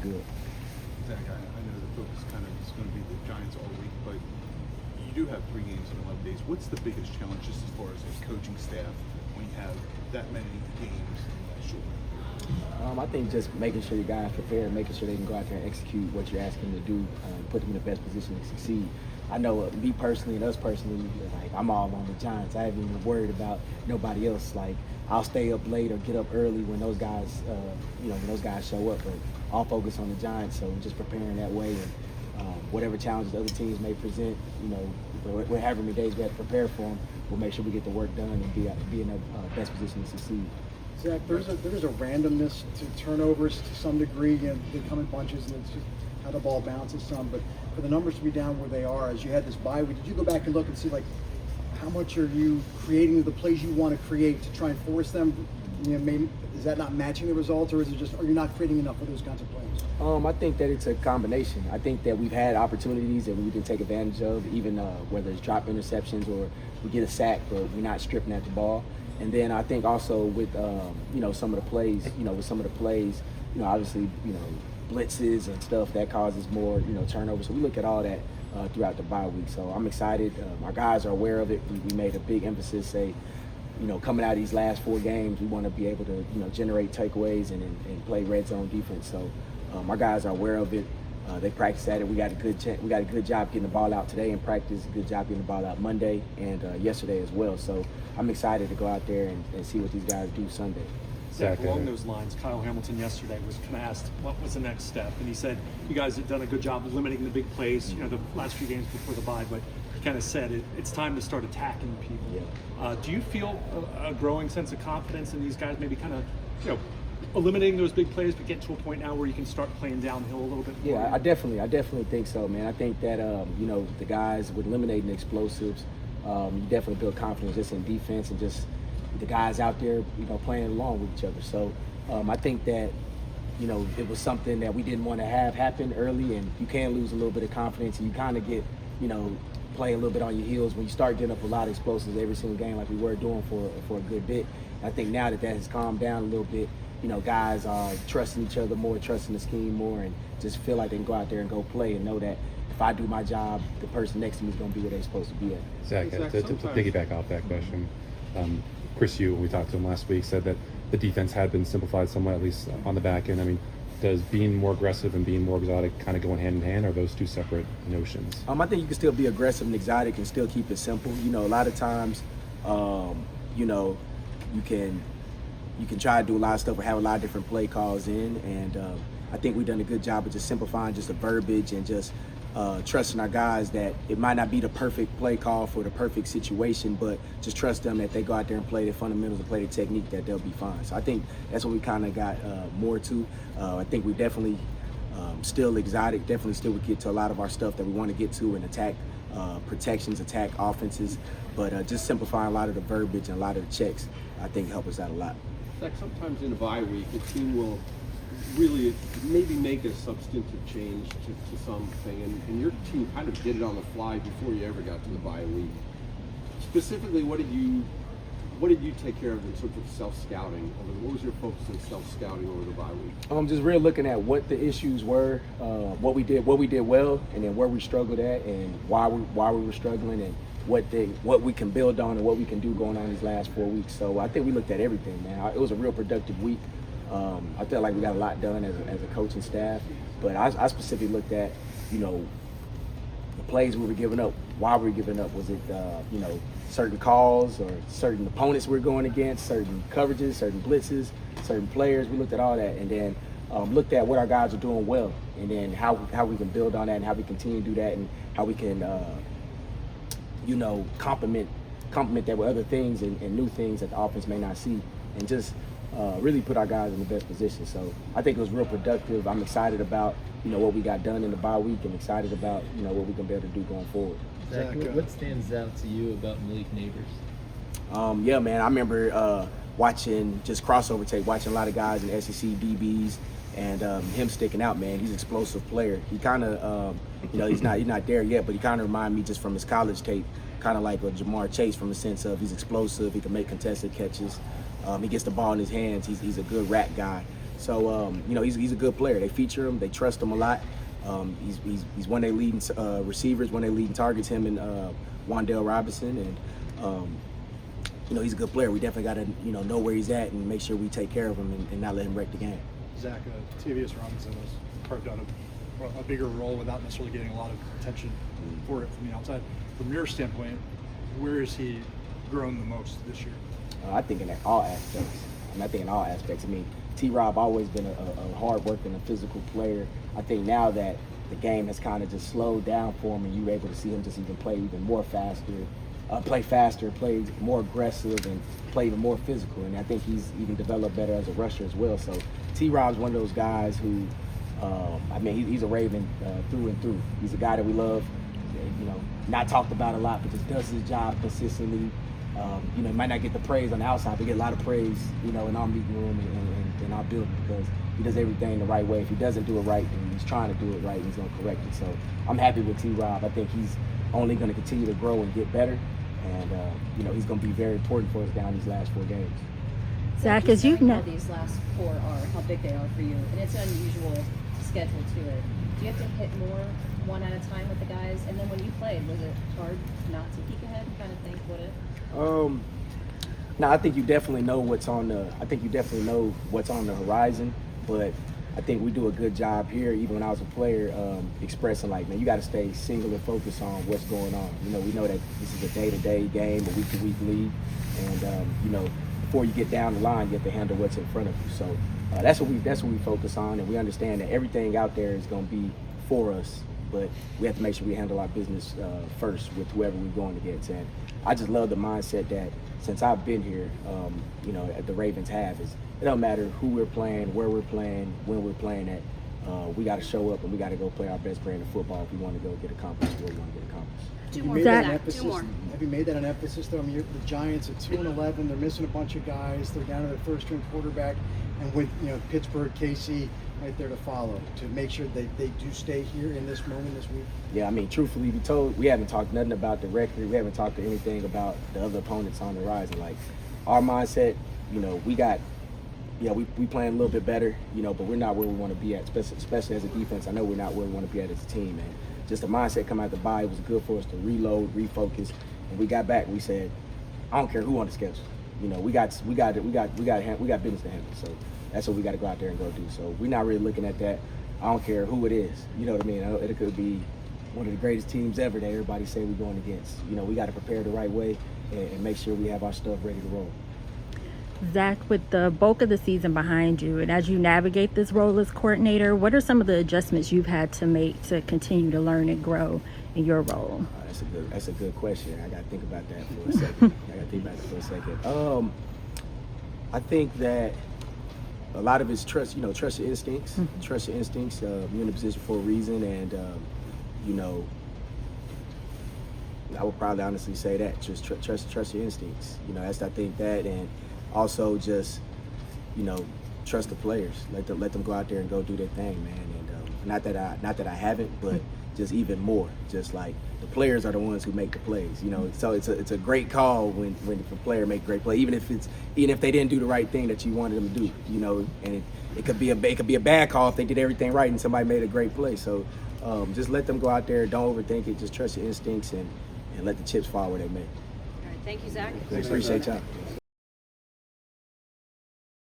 good. Zach, I know the focus kind of is going to be the Giants all week, but you do have 3 games in 11 days. What's the biggest challenge just as far as a coaching staff when you have that many games in that short? I think just making sure your guys prepare, making sure they can go out there and execute what you're asking them to do, put them in the best position to succeed. I know me personally and us personally, like I'm all on the Giants. I haven't even worried about nobody else. Like I'll stay up late or get up early when those guys, when those guys show up. But I'll focus on the Giants. So just preparing that way and whatever challenges other teams may present, however many days we have to prepare for them, we'll make sure we get the work done and be in the best position to succeed. Zach, there's a randomness to turnovers to some degree. They come in bunches, and it's just how the ball bounces some. But for the numbers to be down where they are, as you had this bye week, did you go back and look and see like how much are you creating the plays you want to create to try and force them? Maybe, is that not matching the results, or is it just are you not creating enough of those kinds of plays? I think that it's a combination. I think that we've had opportunities that we didn't take advantage of, even whether it's drop interceptions or we get a sack, but we're not stripping at the ball. And then I think also with some of the plays, obviously blitzes and stuff that causes more turnover. So we look at all that throughout the bye week. So I'm excited. Our guys are aware of it. We made a big emphasis, say, coming out of these last 4 games, we want to be able to generate takeaways and play red zone defense. So our guys are aware of it. They practice at it. We got a good job getting the ball out today in practice. A good job getting the ball out Monday and yesterday as well. So I'm excited to go out there and see what these guys do Sunday. Zach, along those lines, Kyle Hamilton yesterday was kind of asked what was the next step, and he said you guys have done a good job of limiting the big plays, the last few games before the bye, but he kind of said it's time to start attacking people. Yeah. Do you feel a growing sense of confidence in these guys, maybe kind of eliminating those big plays, but getting to a point now where you can start playing downhill a little bit more? Yeah, I definitely think so, man. I think that the guys with eliminating the explosives, you definitely build confidence just in defense and just the guys out there, playing along with each other. So I think that, it was something that we didn't want to have happen early, and you can lose a little bit of confidence, and you kind of get, play a little bit on your heels when you start getting up a lot of explosives every single game like we were doing for a good bit. I think now that has calmed down a little bit, guys are trusting each other more, trusting the scheme more, and just feel like they can go out there and go play and know that if I do my job, the person next to me is going to be where they're supposed to be at. Zach, to piggyback off that question, Chris Yu, when we talked to him last week, said that the defense had been simplified somewhat, at least on the back end. I mean, does being more aggressive and being more exotic kind of go hand in hand, or are those two separate notions? I think you can still be aggressive and exotic and still keep it simple. A lot of times, you can try to do a lot of stuff or have a lot of different play calls in, and I think we've done a good job of just simplifying just the verbiage and just trusting our guys that it might not be the perfect play call for the perfect situation, but just trust them that they go out there and play their fundamentals and play their technique, that they'll be fine. So I think that's what we kind of got more to. I think we definitely still exotic, definitely still would get to a lot of our stuff that we want to get to and attack protections, attack offenses, but just simplifying a lot of the verbiage and a lot of the checks, I think help us out a lot. Zach, sometimes in a bye week, a team will really maybe make a substantive change to something, and your team kind of did it on the fly before you ever got to the bye week. Specifically, what did you take care of in terms of self-scouting? What was your focus on self-scouting over the bye week? Just really looking at what the issues were, what we did well, and then where we struggled at, and why we were struggling, and what we can build on and what we can do going on these last 4 weeks. So I think we looked at everything, man. It was a real productive week. I felt like we got a lot done as a coaching staff, but I specifically looked at, the plays we were giving up. Why we were giving up? Was it, certain calls or certain opponents we were going against, certain coverages, certain blitzes, certain players? We looked at all that, and then looked at what our guys are doing well, and then how we can build on that and how we continue to do that, and how we can, complement that with other things and new things that the offense may not see, and just really put our guys in the best position. So I think it was real productive. I'm excited about what we got done in the bye week, and excited about what we can be able to do going forward. Zach, what stands out to you about Malik Nabers? Yeah, man, I remember watching just crossover tape, watching a lot of guys in SEC DBs, and him sticking out, man. He's an explosive player. He kind of, he's not there yet, but he kind of reminded me just from his college tape, kind of like a Jamar Chase, from the sense of he's explosive. He can make contested catches. He gets the ball in his hands. He's a good rack guy. So he's a good player. They feature him. They trust him a lot. He's one of their leading receivers, one of their leading targets. Him and Wan'Dale Robinson, and he's a good player. We definitely got to know where he's at and make sure we take care of him and not let him wreck the game. Zach, Tavius Robinson has carved out a bigger role without necessarily getting a lot of attention for it from the outside. From your standpoint, where has he grown the most this year? I think in all aspects. I mean, T-Rob always been a hard-working, a physical player. I think now that the game has kind of just slowed down for him, and you're able to see him just even play even more faster, play more aggressive, and play even more physical. And I think he's even developed better as a rusher as well. So T-Rob's one of those guys who, he's a Raven through and through. He's a guy that we love. Not talked about a lot, but just does his job consistently. He might not get the praise on the outside, but get a lot of praise, in our meeting room and in our building, because he does everything the right way. If he doesn't do it right, then he's trying to do it right, and he's going to correct it. So I'm happy with T-Rob. I think he's only going to continue to grow and get better, and he's going to be very important for us down these last 4 games. Zach, as you've how these last 4 are, how big they are for you, and it's an unusual schedule to it. Do you have to hit more one at a time with the guys? And then when you played, was it hard not to peek ahead and kind of think what it? No, I think you definitely know what's on the horizon, but I think we do a good job here, even when I was a player, expressing like, man, you got to stay single and focus on what's going on. We know that this is a day-to-day game, a week-to-week league, and before you get down the line, you have to handle what's in front of you. So that's what we focus on, and we understand that everything out there is going to be for us, but we have to make sure we handle our business first with whoever we're going against. And I just love the mindset that since I've been here, the Ravens have is it don't matter who we're playing, where we're playing, when we're playing at. We got to show up and we got to go play our best brand of football if we want to go get accomplished what we want to get accomplished. Have you made that an emphasis, though? I mean, the Giants at 2-11, they're missing a bunch of guys. They're down to their first-string quarterback, and with Pittsburgh, KC right there to follow, to make sure they do stay here in this moment this week. Yeah, I mean, truthfully be told, we haven't talked nothing about the record. We haven't talked anything about the other opponents on the horizon. Like our mindset, we playing a little bit better, but we're not where we want to be at, especially as a defense. I know we're not where we want to be at as a team, and just the mindset coming out the bye, it was good for us to reload, refocus, and we got back. We said, I don't care who on the schedule. We got business to handle. So that's what we got to go out there and go do. So we're not really looking at that. I don't care who it is. You know what I mean? It could be one of the greatest teams ever that everybody say we're going against. We got to prepare the right way and make sure we have our stuff ready to roll. Zach, with the bulk of the season behind you, and as you navigate this role as coordinator, what are some of the adjustments you've had to make to continue to learn and grow in your role? That's a good question. I got to think about that for a second. I think that a lot of it's trust. Trust your instincts. Mm-hmm. Trust your instincts. You're in a position for a reason, and I would probably honestly say that. Just trust your instincts. I think that, and also just trust the players. Let them go out there and go do their thing, man. And not that I haven't, but just even more. Just like the players are the ones who make the plays. So it's a great call when a player make a great play, even if they didn't do the right thing that you wanted them to do. And it could be a bad call if they did everything right and somebody made a great play. So just let them go out there. Don't overthink it. Just trust your instincts and let the chips fall where they may. All right, thank you, Zach. Appreciate y'all.